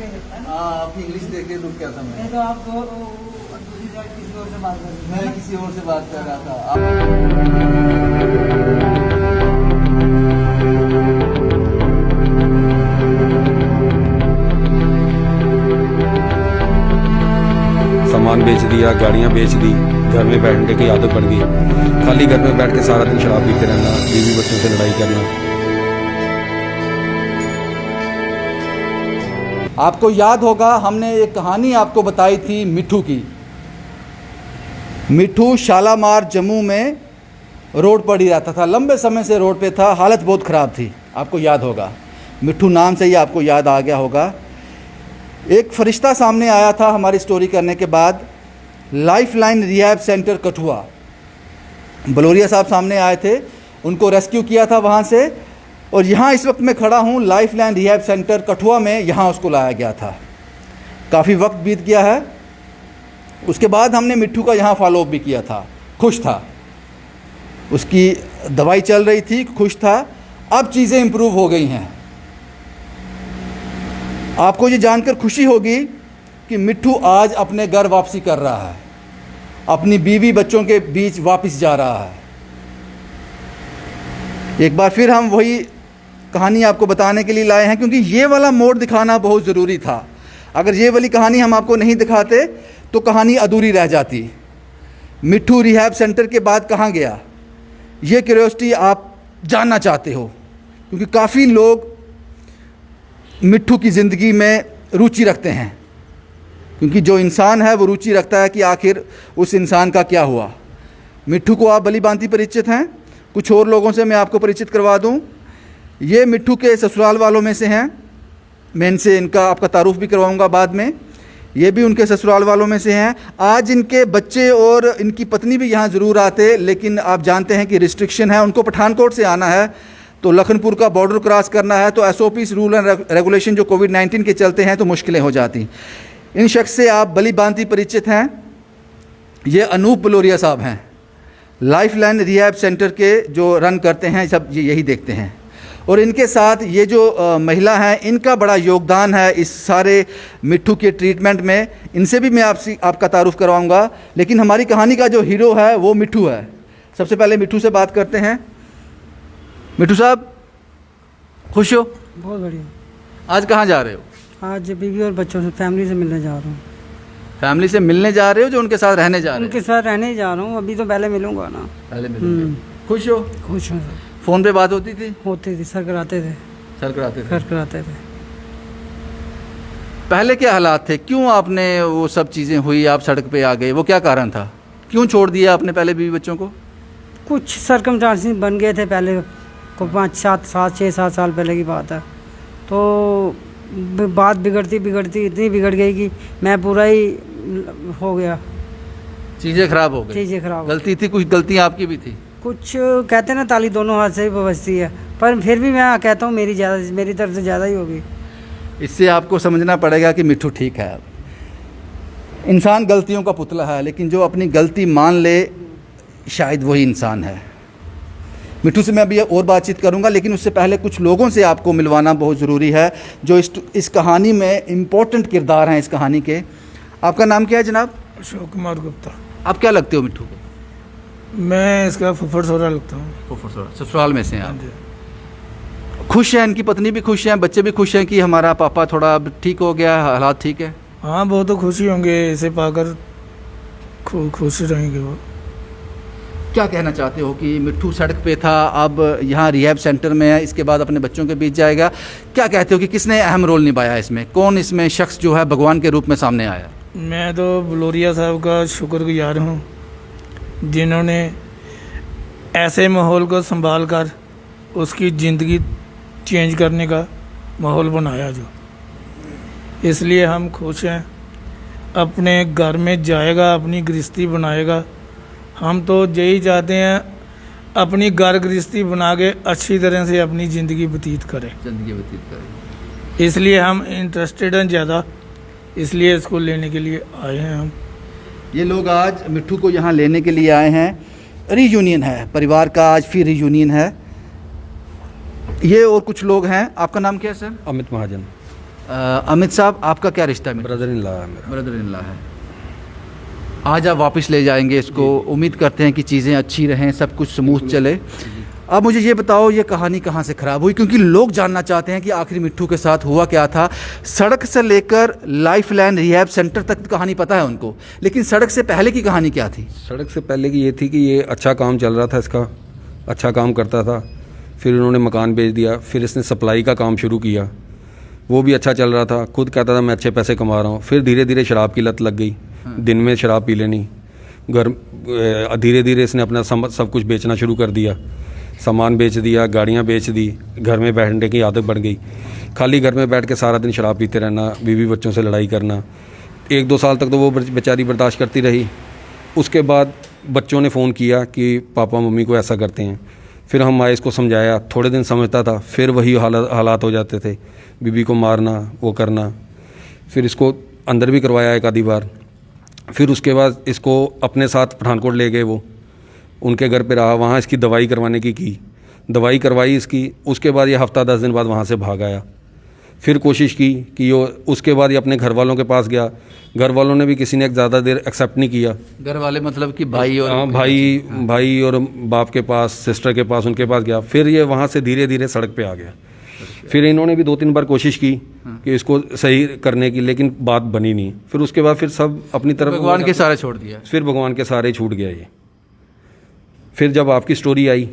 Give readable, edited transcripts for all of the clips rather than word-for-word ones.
के देखता है। आप इंग्लिश देख के रुक गया था मैं। नहीं तो आप दूसरी साइड किसी और से बात कर रहे थे। मैं किसी और से बात कर रहा था। सामान बेच दिया, गाड़ियाँ बेच दी, घर में बैठने की आदत पड़ गई। खाली घर में बैठ के सारा दिन शराब पीते रहना, बीवी बच्चों से लड़ाई करना। आपको याद होगा हमने एक कहानी आपको बताई थी मिट्ठू की। मिट्ठू शालामार जम्मू में रोड पर ही रहता था, लंबे समय से रोड पे था, हालत बहुत ख़राब थी। आपको याद होगा, मिट्ठू नाम से ही आपको याद आ गया होगा। एक फरिश्ता सामने आया था हमारी स्टोरी करने के बाद, lifeline rehab centre Kathua, Baloria साहब सामने आए थे, उनको रेस्क्यू किया था वहाँ से। और यहाँ इस वक्त मैं खड़ा हूँ लाइफलाइन रिहैब सेंटर कठुआ में, यहाँ उसको लाया गया था। काफ़ी वक्त बीत गया है। उसके बाद हमने मिट्ठू का यहाँ फॉलोअप भी किया था। खुश था, उसकी दवाई चल रही थी, खुश था। अब चीज़ें इम्प्रूव हो गई हैं। आपको ये जानकर खुशी होगी कि मिट्ठू आज अपने घर वापसी कर रहा है, अपनी बीवी बच्चों के बीच वापस जा रहा है। एक बार फिर हम वही कहानी आपको बताने के लिए लाए हैं, क्योंकि ये वाला मोड़ दिखाना बहुत ज़रूरी था। अगर ये वाली कहानी हम आपको नहीं दिखाते तो कहानी अधूरी रह जाती। मिट्ठू रिहैब सेंटर के बाद कहाँ गया, ये क्यूरियोसिटी आप जानना चाहते हो, क्योंकि काफ़ी लोग मिट्ठू की ज़िंदगी में रुचि रखते हैं, क्योंकि जो इंसान है वो रुचि रखता है कि आखिर उस इंसान का क्या हुआ। मिट्ठू को आप भली भांति परिचित हैं, कुछ और लोगों से मैं आपको परिचित करवा दूं। ये मिट्ठू के ससुराल वालों में से हैं, मैं इनसे इनका आपका तारुफ भी करवाऊंगा बाद में। ये भी उनके ससुराल वालों में से हैं। आज इनके बच्चे और इनकी पत्नी भी यहाँ ज़रूर आते, लेकिन आप जानते हैं कि रिस्ट्रिक्शन है, उनको पठानकोट से आना है तो लखनपुर का बॉर्डर क्रॉस करना है, तो SOPs रूल एंड रेगुलेशन जो कोविड-19 के चलते हैं तो मुश्किलें हो जाती। इन शख्स से आप भली भांति परिचित हैं। ये अनूप बलोरिया साहब हैं, लाइफलाइन रिहैब सेंटर के जो रन करते हैं, सब ये यही देखते हैं। और इनके साथ ये जो महिला हैं, इनका बड़ा योगदान है इस सारे मिट्ठू के ट्रीटमेंट में। इनसे भी मैं आपका तारुफ करवाऊंगा, लेकिन हमारी कहानी का जो हीरो है वो मिट्ठू है। सबसे पहले मिट्ठू से बात करते हैं। मिट्ठू साहब, खुश हो? बहुत बढ़िया। आज कहाँ जा रहे हो? आज बीवी और बच्चों से, फैमिली से मिलने जा रहा हूँ। फैमिली से मिलने जा रहे हो, जो उनके साथ रहने जा रहे हो? उनके साथ रहने ही जा रहा हूँ, अभी तो पहले मिलूंगा ना। पहले मिलोगे। खुश हो? खुश हूँ सर। फ़ोन पे बात होती थी? होती थी, सर कराते थे। सर कराते थे? सर कराते थे। पहले क्या हालात थे, क्यों आपने वो सब चीज़ें हुई, आप सड़क पे आ गए, वो क्या कारण था? क्यों छोड़ दिया आपने पहले बीवी बच्चों को? कुछ सर्कमस्टांसेस बन गए थे पहले को, 6-7 साल पहले की बात है। तो बात बिगड़ती इतनी बिगड़ गई कि मैं पूरा ही हो गया, चीज़ें ख़राब हो गई। चीज़ें खराब। गलती थी, कुछ गलतियाँ आपकी भी थी? कुछ कहते ना, ताली दोनों हाथ से ही बजती है, पर फिर भी मैं कहता हूँ मेरी तरफ से ज़्यादा ही होगी। इससे आपको समझना पड़ेगा कि मिट्ठू ठीक है। अब इंसान गलतियों का पुतला है, लेकिन जो अपनी गलती मान ले शायद वही इंसान है। मिट्ठू से मैं अभी और बातचीत करूंगा, लेकिन उससे पहले कुछ लोगों से आपको मिलवाना बहुत ज़रूरी है जो इस कहानी में इम्पोर्टेंट किरदार हैं इस कहानी के। आपका नाम क्या है जनाब? अशोक कुमार गुप्ता। आप क्या लगते हो मिट्ठू को? मैं इसका फुफड़ सोरा लगता हूँ। फुफड़ ससुराल में से हैं आप? खुश हैं, इनकी पत्नी भी खुश हैं, बच्चे भी खुश हैं कि हमारा पापा थोड़ा अब ठीक हो गया, हालात ठीक है? हाँ, वो तो खुशी होंगे, इसे पाकर खुश रहेंगे वो। क्या कहना चाहते हो कि मिट्ठू सड़क पे था, अब यहाँ रिहैब सेंटर में है, इसके बाद अपने बच्चों के बीच जाएगा, क्या कहते हो कि किसने अहम रोल निभाया इसमें? कौन इसमें शख्स जो है भगवान के रूप में सामने आया? मैं तो बलोरिया साहब का शुक्रगुजार हूँ, जिन्होंने ऐसे माहौल को संभाल कर उसकी ज़िंदगी चेंज करने का माहौल बनाया जो, इसलिए हम खुश हैं। अपने घर में जाएगा, अपनी गृहस्थी बनाएगा। हम तो यही चाहते हैं अपनी घर गृहस्थी बना के अच्छी तरह से अपनी ज़िंदगी व्यतीत करें। इसलिए हम इंटरेस्टेड हैं ज़्यादा, इसलिए इसको लेने के लिए आए हैं हम। ये लोग आज मिट्ठू को यहाँ लेने के लिए आए हैं। रीयूनियन है, परिवार का आज फिर रीयूनियन है। ये और कुछ लोग हैं। आपका नाम क्या है सर? अमित महाजन। अमित साहब, आपका क्या रिश्ता है? ब्रदर इन लॉ है मेरा। ब्रदर इन लॉ है। आज आप वापस ले जाएंगे इसको, उम्मीद करते हैं कि चीज़ें अच्छी रहें, सब कुछ स्मूथ चले। अब मुझे ये बताओ, ये कहानी कहाँ से ख़राब हुई, क्योंकि लोग जानना चाहते हैं कि आखिर मिट्ठू के साथ हुआ क्या था। सड़क से लेकर लाइफलाइन रिहैब सेंटर तक कहानी पता है उनको, लेकिन सड़क से पहले की कहानी क्या थी? सड़क से पहले की ये थी कि ये अच्छा काम चल रहा था इसका, अच्छा काम करता था। फिर उन्होंने मकान बेच दिया, फिर इसने सप्लाई का काम शुरू किया, वो भी अच्छा चल रहा था। खुद कहता था मैं अच्छे पैसे कमा रहा हूँ। फिर धीरे धीरे शराब की लत लग गई, दिन में शराब पी लेनी। घर धीरे धीरे इसने अपना सब कुछ बेचना शुरू कर दिया, सामान बेच दिया, गाड़ियाँ बेच दी। घर में बैठने की आदत बढ़ गई, खाली घर में बैठ के सारा दिन शराब पीते रहना, बीवी बच्चों से लड़ाई करना। 1-2 साल तक तो वो बेचारी बर्दाश्त करती रही। उसके बाद बच्चों ने फ़ोन किया कि पापा मम्मी को ऐसा करते हैं। फिर हम आए, इसको समझाया, थोड़े दिन समझता था, फिर वही हालात हो जाते थे, बीबी को मारना, वो करना। फिर इसको अंदर भी करवाया एक आधी बार। फिर उसके बाद इसको अपने साथ पठानकोट ले गए, वो उनके घर पे रहा, वहाँ इसकी दवाई करवाने की दवाई करवाई इसकी। उसके बाद ये हफ्ता 10 दिन बाद वहाँ से भाग आया। फिर कोशिश की कि उसके बाद ये अपने घर वालों के पास गया। घर वालों ने भी किसी ने ज़्यादा देर एक्सेप्ट नहीं किया। घर वाले मतलब कि भाई और हाँ, भाई और बाप के पास, सिस्टर के पास, उनके पास गया। फिर ये वहाँ से धीरे धीरे सड़क पे आ गया। फिर इन्होंने भी 2-3 बार कोशिश की कि इसको सही करने की, लेकिन बात बनी नहीं। फिर उसके बाद फिर सब अपनी तरफ भगवान के सहारे छोड़ दिया। फिर भगवान के सहारे छूट गया ये। फिर जब आपकी स्टोरी आई,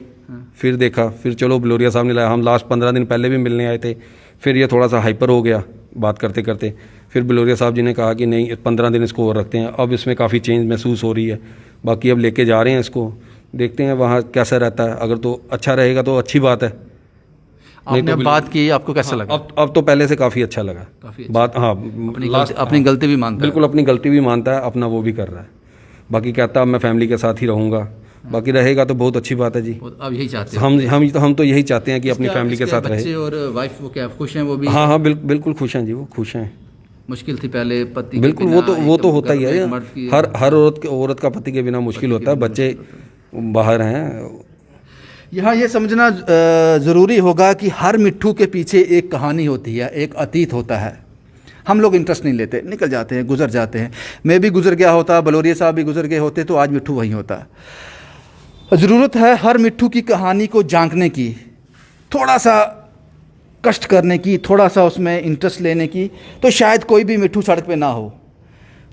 फिर देखा, फिर चलो ब्लोरिया साहब ने लाया। हम लास्ट 15 दिन पहले भी मिलने आए थे। फिर ये थोड़ा सा हाइपर हो गया बात करते करते। फिर ब्लोरिया साहब जी ने कहा कि नहीं, 15 दिन इसको और रखते हैं। अब इसमें काफ़ी चेंज महसूस हो रही है। बाकी अब लेके जा रहे हैं इसको, देखते हैं वहाँ कैसा रहता है। अगर तो अच्छा रहेगा तो अच्छी बात है। आपने अब बात की, आपको कैसा लगा? अब तो पहले से काफ़ी अच्छा लगा। काफ़ी अच्छा। बात, हाँ, अपनी गलती भी मानता है। बिल्कुल अपनी गलती भी मानता है, अपना वो भी कर रहा है। बाकी कहता है मैं फैमिली के साथ ही रहूँगा। बाकी रहेगा तो बहुत अच्छी बात है जी। अब यही चाहते हैं हम तो यही चाहते हैं कि अपनी फैमिली के साथ रहे। बच्चे और वाइफ वो क्या खुश हैं? वो भी हाँ, बिल्कुल खुश हैं जी, वो खुश हैं। मुश्किल थी पहले पति के बिल्कुल, बिना, वो तो होता ही है। मर्द की हर औरत का पति के बिना मुश्किल होता है। बच्चे बाहर हैं। यहाँ ये समझना ज़रूरी होगा कि हर मिट्ठू के पीछे एक कहानी होती है, एक अतीत होता है। हम लोग इंटरेस्ट नहीं लेते, निकल जाते हैं, गुजर जाते हैं। मैं भी गुजर गया होता, बलोरिया साहब भी गुजर गए होते, तो आज मिट्ठू वहीं होता। ज़रूरत है हर मिट्ठू की कहानी को जानने की, थोड़ा सा कष्ट करने की, थोड़ा सा उसमें इंटरेस्ट लेने की, तो शायद कोई भी मिट्ठू सड़क पे ना हो।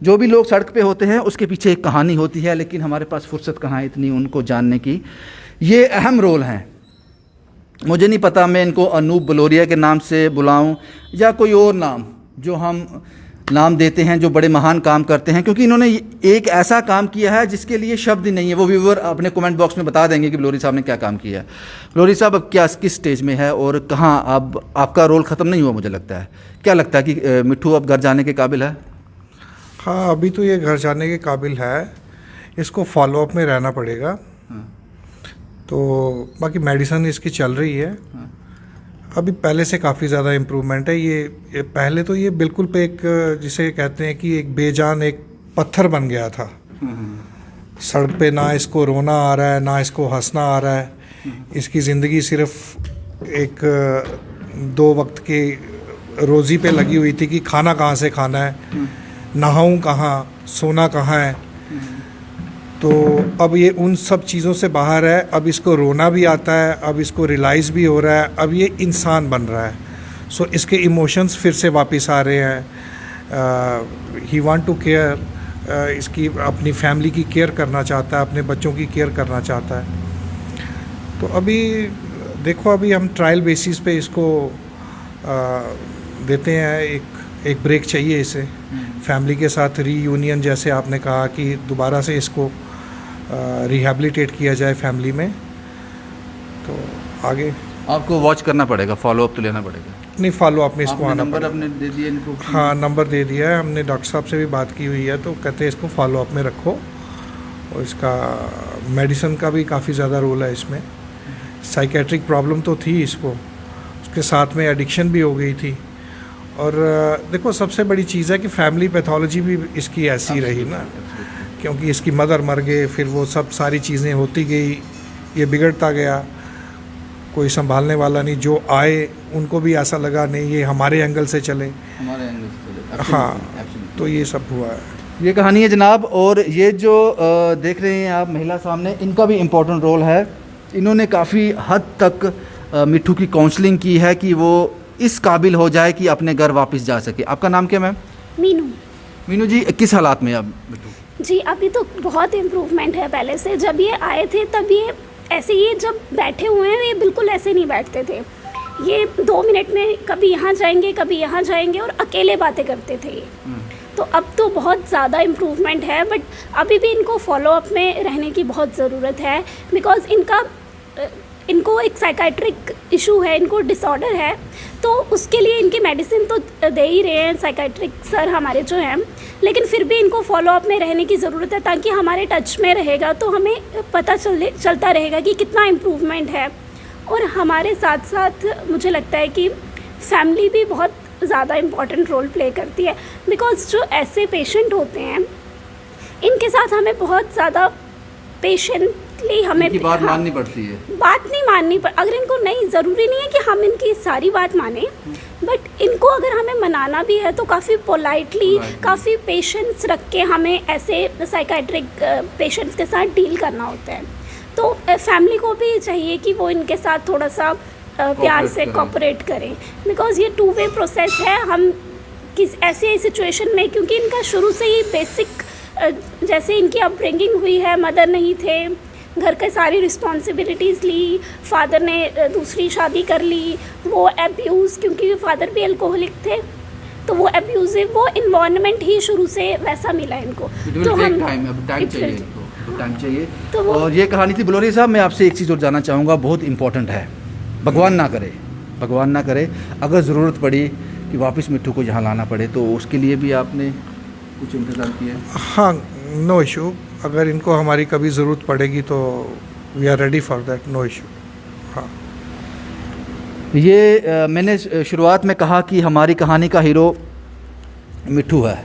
जो भी लोग सड़क पे होते हैं उसके पीछे एक कहानी होती है, लेकिन हमारे पास फुर्सत कहाँ है इतनी उनको जानने की। ये अहम रोल हैं। मुझे नहीं पता मैं इनको अनूप बलोरिया के नाम से बुलाऊं या कोई और नाम, जो हम नाम देते हैं, जो बड़े महान काम करते हैं, क्योंकि इन्होंने एक ऐसा काम किया है जिसके लिए शब्द ही नहीं है। वो व्यूअर अपने कमेंट बॉक्स में बता देंगे कि बलोरी साहब ने क्या काम किया है। बलोरी साहब अब क्या किस स्टेज में है और कहाँ? अब आपका रोल ख़त्म नहीं हुआ मुझे लगता है। क्या लगता है कि मिट्ठू अब घर जाने के काबिल है? हाँ, अभी तो ये घर जाने के काबिल है। इसको फॉलोअप में रहना पड़ेगा। तो बाकी मेडिसिन इसकी चल रही है। अभी पहले से काफ़ी ज़्यादा इम्प्रूवमेंट है। ये पहले तो ये बिल्कुल पे एक, जिसे कहते हैं कि एक बेजान एक पत्थर बन गया था। सड़क पे ना इसको रोना आ रहा है, ना इसको हंसना आ रहा है। इसकी ज़िंदगी सिर्फ एक 2 वक्त की रोज़ी पे लगी हुई थी कि खाना कहाँ से खाना है, नहाऊं कहाँ, सोना कहाँ है। तो अब ये उन सब चीज़ों से बाहर है। अब इसको रोना भी आता है, अब इसको रियलाइज़ भी हो रहा है, अब ये इंसान बन रहा है। सो इसके इमोशंस फिर से वापस आ रहे हैं। ही वांट टू केयर, इसकी अपनी फैमिली की केयर करना चाहता है, अपने बच्चों की केयर करना चाहता है। तो अभी देखो, अभी हम ट्रायल बेसिस पे इसको देते हैं। एक ब्रेक चाहिए इसे, फैमिली के साथ रीयूनियन, जैसे आपने कहा कि दोबारा से इसको रिहैबिलिटेट किया जाए फैमिली में। तो आगे आपको वॉच करना पड़ेगा, फॉलोअप तो लेना पड़ेगा। नहीं, फॉलोअप में इसको आना नंबर पड़ेगा। आपने दे दिया इनको? हाँ, नंबर दे दिया है हमने। डॉक्टर साहब से भी बात की हुई है, तो कहते हैं इसको फॉलोअप में रखो। और इसका मेडिसिन का भी काफ़ी ज़्यादा रोल है इसमें। साइकेट्रिक प्रॉब्लम तो थी इसको, उसके साथ में एडिक्शन भी हो गई थी। और देखो, सबसे बड़ी चीज़ है कि फैमिली पैथोलॉजी भी इसकी ऐसी रही ना, क्योंकि इसकी मदर मर गए, फिर वो सब सारी चीज़ें होती गई, ये बिगड़ता गया। कोई संभालने वाला नहीं, जो आए उनको भी ऐसा लगा नहीं ये हमारे एंगल से चले। हमारे एंगल से चले। हाँ, तो ये सब हुआ है। ये कहानी है जनाब। और ये जो देख रहे हैं आप महिला सामने, इनका भी इम्पोर्टेंट रोल है। इन्होंने काफ़ी हद तक मिट्ठू की काउंसलिंग की है कि वो इस काबिल हो जाए कि अपने घर वापस जा सके। आपका नाम क्या मैम? मीनू। मीनू जी, किस हालात में अब मिट्ठू? जी अभी तो बहुत इम्प्रूवमेंट है पहले से। जब ये आए थे तब ये ऐसे, ये जब बैठे हुए हैं ये बिल्कुल ऐसे नहीं बैठते थे। ये 2 मिनट में कभी यहाँ जाएंगे कभी यहाँ जाएंगे और अकेले बातें करते थे ये। तो अब तो बहुत ज़्यादा इम्प्रूवमेंट है, बट अभी भी इनको फॉलोअप में रहने की बहुत ज़रूरत है। बिकॉज़ इनको एक साइकाइट्रिक इशू है, इनको डिसऑर्डर है, तो उसके लिए इनकी मेडिसिन तो दे ही रहे हैं साइकाइट्रिक सर हमारे जो हैं, लेकिन फिर भी इनको फॉलोअप में रहने की ज़रूरत है, ताकि हमारे टच में रहेगा तो हमें पता चलता रहेगा कि कितना इम्प्रूवमेंट है। और हमारे साथ साथ मुझे लगता है कि फैमिली भी बहुत ज़्यादा इम्पॉर्टेंट रोल प्ले करती है। बिकॉज़ जो ऐसे पेशेंट होते हैं इनके साथ हमें बहुत ज़्यादा पेशेंटली हमें इनकी बात माननी पड़ती है। बात नहीं माननी पड़, अगर इनको नहीं, ज़रूरी नहीं है कि हम इनकी सारी बात माने, बट इनको अगर हमें मनाना भी है तो काफ़ी पोलाइटली, काफ़ी पेशेंस रख के हमें ऐसे साइकाइट्रिक पेशेंट्स के साथ डील करना होता है। तो फैमिली को भी चाहिए कि वो इनके साथ थोड़ा सा प्यार से कोऑपरेट करें। बिकॉज़ ये 2 वे प्रोसेस है। हम किस ऐसी सिचुएशन में, क्योंकि इनका शुरू से ही बेसिक जैसे इनकी अपब्रिंगिंग हुई है, मदर नहीं थे, घर के सारी रिस्पॉन्सिबिलिटीज़ ली, फादर ने दूसरी शादी कर ली, वो एब्यूज़, क्योंकि फादर भी अल्कोहलिक थे, तो वो एब्यूजिव, वो इन्वायरमेंट ही शुरू से वैसा मिला इनको। तो हम टाइम चाहिए। तो वो- और ये कहानी थी बलोरिया साहब। मैं आपसे एक चीज़ और जानना चाहूँगा, बहुत इंपॉर्टेंट है। भगवान ना करे अगर ज़रूरत पड़ी कि वापस मिट्ठू को यहाँ लाना पड़े, तो उसके लिए भी आपने कुछ इंतज़ाम किया है? हाँ, नो इशू। अगर इनको हमारी कभी ज़रूरत पड़ेगी तो we are ready for that, no issue. हाँ, ये मैंने शुरुआत में कहा कि हमारी कहानी का हीरो मिट्ठू है।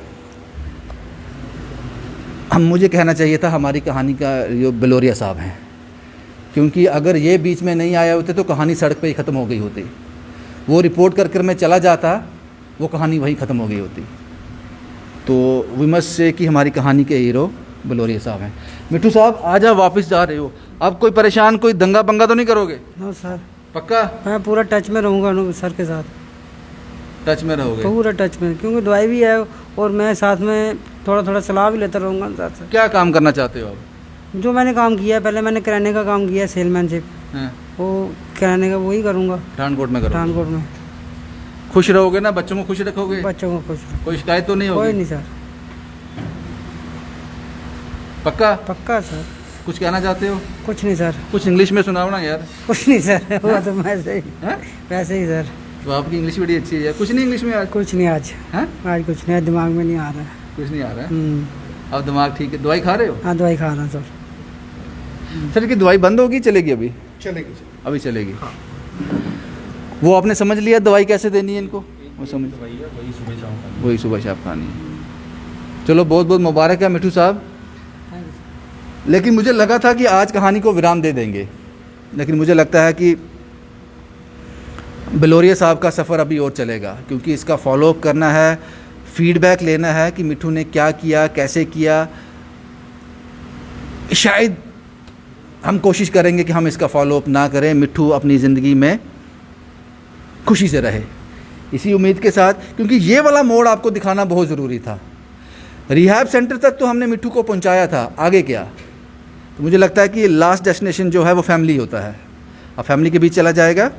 मुझे कहना चाहिए था हमारी कहानी का जो बलोरिया साहब हैं, क्योंकि अगर ये बीच में नहीं आए होते तो कहानी सड़क पे ही ख़त्म हो गई होती। वो रिपोर्ट कर मैं चला जाता, वो कहानी वहीं ख़त्म हो गई होती। तो वी मस्ट से कि हमारी कहानी के हीरो बलोरिया साहब हैं। मिट्ठू साहब, आज आप वापस जा रहे हो, अब कोई परेशान, कोई दंगा पंगा तो नहीं करोगे? नो सर, पक्का मैं पूरा टच में रहूँगा सर के साथ, टच में रहोगे? पूरा टच में, क्योंकि दवाई भी है और मैं साथ में थोड़ा थोड़ा सलाह भी लेता रहूँगा साथ से। क्या काम करना चाहते हो आप? जो मैंने काम किया है, पहले मैंने किराने का काम किया, सेलमैनशिप, हैं? वो किराने का वही करूँगा पठानकोट में करोगे? पठानकोट में। खुश रहोगे ना? बच्चों को खुश रखोगे? बच्चों को खुश रखो। कोई शिकायत तो नहीं कोई होगी? नहीं सर, पक्का? पक्का सर। कुछ कहना चाहते हो? कुछ नहीं सर, कुछ इंग्लिश में सुनाओ ना यार। कुछ नहीं सर, वो तो वैसे ही, हैं? वैसे ही सर। तो आपकी इंग्लिश बड़ी अच्छी है यार। कुछ नहीं इंग्लिश में आज? कुछ नहीं आज, हैं? आज कुछ नहीं, दिमाग में नहीं आ रहा है। कुछ नहीं आ रहा है। अब दिमाग ठीक है? दवाई खा रहे हो? हाँ, दवाई खा रहा हूँ सर। सर की दवाई बंद होगी, चलेगी अभी? चलेगी। अभी चलेगी। वो आपने समझ लिया दवाई कैसे देनी है इनको? वो समझ, वही सुबह शाम खानी है। चलो, बहुत बहुत मुबारक है मिट्ठू साहब। लेकिन मुझे लगा था कि आज कहानी को विराम दे देंगे, लेकिन मुझे लगता है कि बलोरिया साहब का सफ़र अभी और चलेगा, क्योंकि इसका फॉलोअप करना है, फीडबैक लेना है कि मिट्ठू ने क्या किया, कैसे किया। शायद हम कोशिश करेंगे कि हम इसका फॉलोअप ना करें, मिट्ठू अपनी ज़िंदगी में खुशी से रहे, इसी उम्मीद के साथ। क्योंकि ये वाला मोड़ आपको दिखाना बहुत ज़रूरी था। रिहैब सेंटर तक तो हमने मिट्ठू को पहुंचाया था, आगे क्या? तो मुझे लगता है कि लास्ट डेस्टिनेशन जो है वो फैमिली होता है। अब फैमिली के बीच चला जाएगा।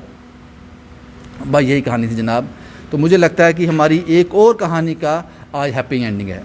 भाई, यही कहानी थी जनाब। तो मुझे लगता है कि हमारी एक और कहानी का आज हैप्पी एंडिंग है।